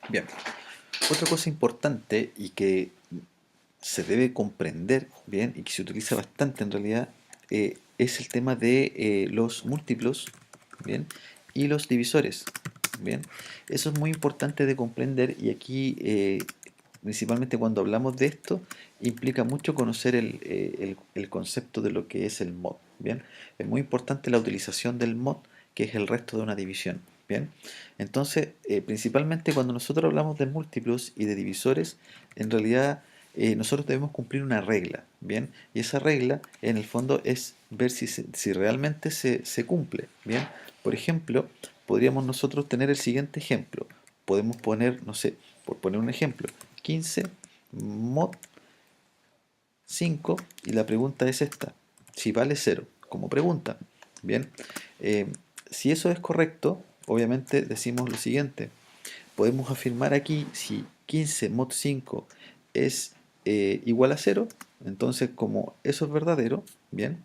Bien, otra cosa importante y que se debe comprender bien y que se utiliza bastante en realidad es el tema de los múltiplos, bien, y los divisores, bien. Eso es muy importante de comprender y aquí principalmente cuando hablamos de esto implica mucho conocer el concepto de lo que es el mod, bien. Es muy importante la utilización del mod, que es el resto de una división, bien. Entonces, principalmente cuando nosotros hablamos de múltiplos y de divisores, en realidad nosotros debemos cumplir una regla, ¿bien? Y esa regla, en el fondo, es ver si realmente se cumple, ¿bien? Por ejemplo, podríamos nosotros tener el siguiente ejemplo. Podemos poner, no sé, por poner un ejemplo, 15 mod 5 y la pregunta es esta, si vale cero como pregunta, ¿bien? Eh, si eso es correcto, obviamente decimos lo siguiente, podemos afirmar aquí si 15 mod 5 es igual a cero, entonces como eso es verdadero, bien,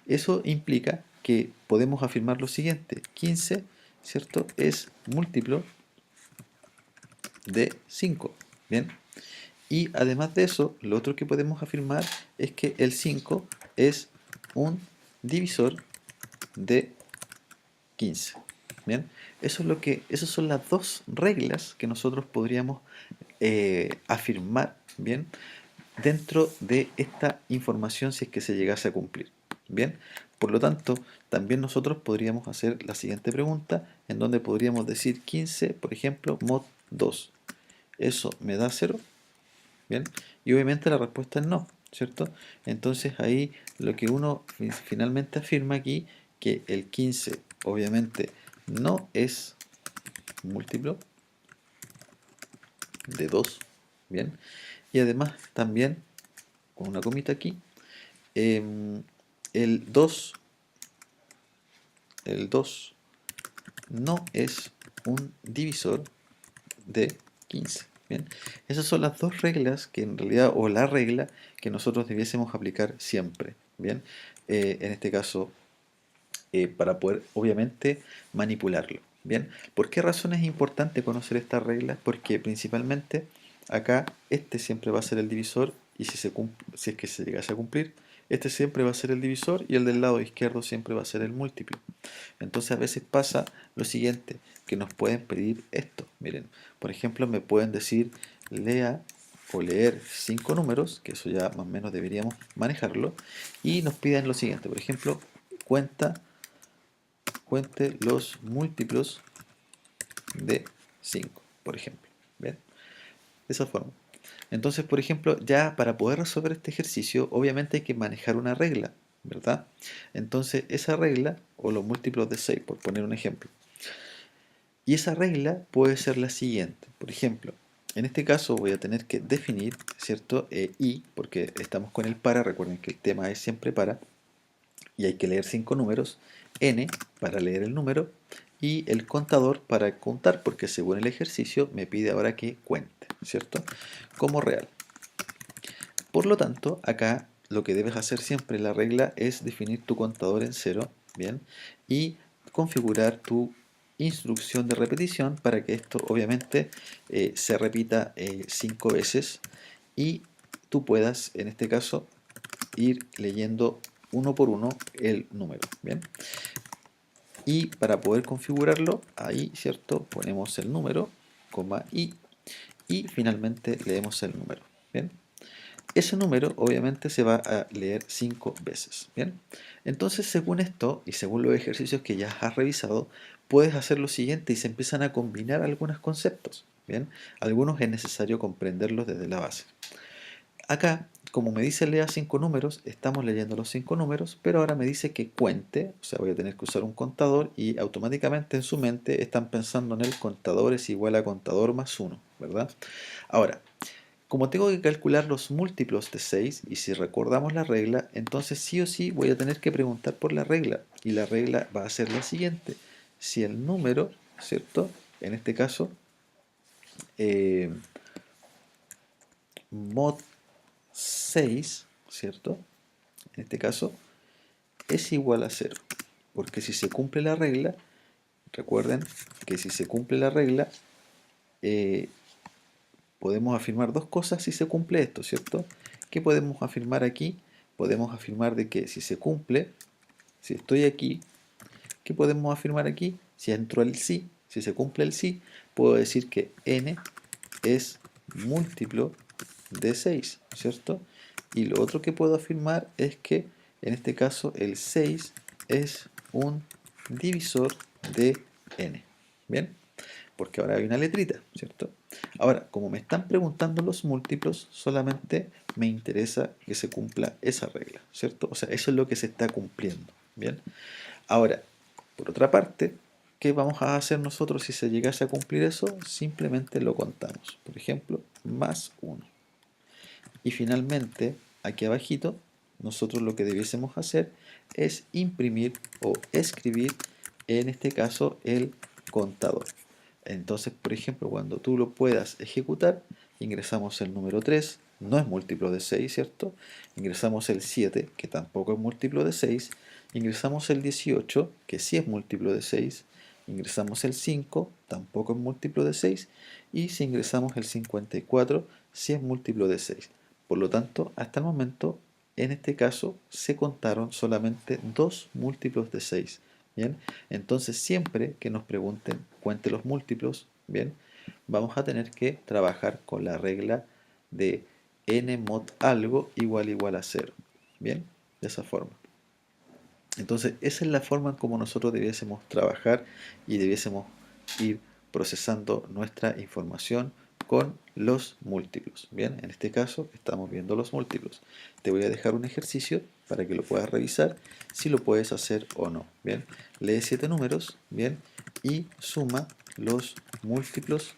eso implica que podemos afirmar lo siguiente, 15, ¿cierto? Es múltiplo de 5, bien. Y además de eso, lo otro que podemos afirmar es que el 5 es un divisor de 15. Bien, eso es lo que, esas son las dos reglas que nosotros podríamos afirmar, bien, dentro de esta información si es que se llegase a cumplir. Bien, por lo tanto, también nosotros podríamos hacer la siguiente pregunta, en donde podríamos decir 15, por ejemplo, mod 2. ¿Eso me da cero? Bien, y obviamente la respuesta es no, ¿cierto? Entonces ahí lo que uno finalmente afirma aquí, que el 15 obviamente no es múltiplo de 2, bien, y además también, con una comita aquí, em, el 2 el 2 no es un divisor de 15. Bien, esas son las dos reglas que en realidad, o la regla que nosotros debiésemos aplicar siempre. Bien, en este caso, para poder obviamente manipularlo. Bien, ¿por qué razón es importante conocer estas reglas? Porque principalmente acá este siempre va a ser el divisor y si es que se llegase a cumplir, este siempre va a ser el divisor y el del lado izquierdo siempre va a ser el múltiplo. Entonces a veces pasa lo siguiente, que nos pueden pedir esto. Miren, por ejemplo, me pueden decir lea o leer 5 números, que eso ya más o menos deberíamos manejarlo, y nos piden lo siguiente, por ejemplo, cuente los múltiplos de 5, por ejemplo. ¿Bien? De esa forma. Entonces, por ejemplo, ya para poder resolver este ejercicio, obviamente hay que manejar una regla, ¿verdad? Entonces, esa regla, o los múltiplos de 6, por poner un ejemplo, y esa regla puede ser la siguiente. Por ejemplo, en este caso voy a tener que definir, ¿cierto? Y, porque estamos con el para, recuerden que el tema es siempre para, y hay que leer 5 números, n para leer el número, y el contador para contar, porque según el ejercicio me pide ahora que cuente, ¿cierto? Como real. Por lo tanto, acá lo que debes hacer siempre, la regla, es definir tu contador en cero, ¿bien? Y configurar tu instrucción de repetición para que esto obviamente se repita 5 veces y tú puedas, en este caso, ir leyendo uno por uno el número, ¿bien? Y para poder configurarlo, ahí, ¿cierto? Ponemos el número, coma y finalmente leemos el número, ¿bien? Ese número obviamente se va a leer 5 veces, ¿bien? Entonces, según esto y según los ejercicios que ya has revisado, puedes hacer lo siguiente y se empiezan a combinar algunos conceptos, ¿bien? Algunos es necesario comprenderlos desde la base. Acá, como me dice lea 5 números, estamos leyendo los 5 números, pero ahora me dice que cuente, o sea, voy a tener que usar un contador y automáticamente en su mente están pensando en el contador es igual a contador más 1, ¿verdad? Ahora, como tengo que calcular los múltiplos de 6, y si recordamos la regla, entonces sí o sí voy a tener que preguntar por la regla. Y la regla va a ser la siguiente. Si el número, ¿cierto? En este caso, eh, mod 6, ¿cierto? En este caso, es igual a cero. Porque si se cumple la regla, recuerden que si se cumple la regla, podemos afirmar dos cosas si se cumple esto, ¿cierto? ¿Qué podemos afirmar aquí? Podemos afirmar de que si se cumple, si estoy aquí, ¿qué podemos afirmar aquí? Si entro el sí, si se cumple el sí, puedo decir que n es múltiplo de 6, ¿cierto? Y lo otro que puedo afirmar es que en este caso el 6 es un divisor de n. ¿Bien? Porque ahora hay una letrita, ¿cierto? Ahora, como me están preguntando los múltiplos, solamente me interesa que se cumpla esa regla, ¿cierto? O sea, eso es lo que se está cumpliendo, ¿bien? Ahora, por otra parte, ¿qué vamos a hacer nosotros si se llegase a cumplir eso? Simplemente lo contamos. Por ejemplo, más 1. Y finalmente, aquí abajito, nosotros lo que debiésemos hacer es imprimir o escribir, en este caso, el contador. Entonces, por ejemplo, cuando tú lo puedas ejecutar, ingresamos el número 3, no es múltiplo de 6, ¿cierto? Ingresamos el 7, que tampoco es múltiplo de 6. Ingresamos el 18, que sí es múltiplo de 6. Ingresamos el 5, tampoco es múltiplo de 6. Y si ingresamos el 54, sí es múltiplo de 6. Por lo tanto, hasta el momento, en este caso, se contaron solamente dos múltiplos de 6. ¿Bien? Entonces, siempre que nos pregunten, cuente los múltiplos, ¿bien? Vamos a tener que trabajar con la regla de n mod algo igual a 0. ¿Bien? De esa forma. Entonces, esa es la forma en como nosotros debiésemos trabajar y debiésemos ir procesando nuestra información con los múltiplos. Bien, en este caso estamos viendo los múltiplos. Te voy a dejar un ejercicio para que lo puedas revisar si lo puedes hacer o no. Bien, lee 7 números, bien, y suma los múltiplos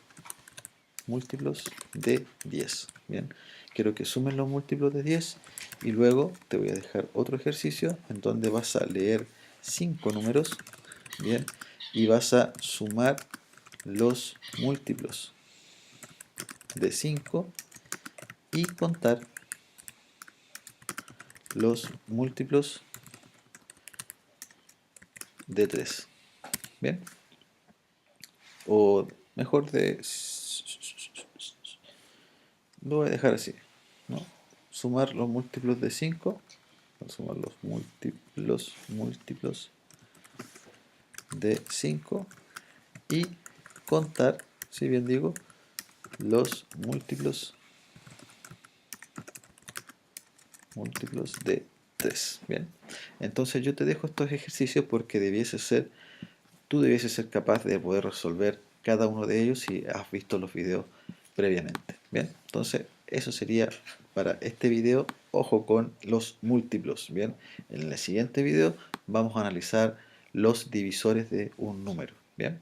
de 10. Bien, quiero que sumen los múltiplos de 10 y luego te voy a dejar otro ejercicio en donde vas a leer 5 números, bien, y vas a sumar los múltiplos de 5 y contar los múltiplos de 3. Bien, o mejor lo voy a dejar así, ¿no? Sumar los múltiplos de 5, sumar los múltiplos de 5 y contar, si bien digo, los múltiplos de 3. Bien, entonces yo te dejo estos ejercicios porque tú debieses ser capaz de poder resolver cada uno de ellos si has visto los videos previamente. Bien, entonces eso sería para este video. Ojo con los múltiplos. Bien, en el siguiente video vamos a analizar los divisores de un número. Bien.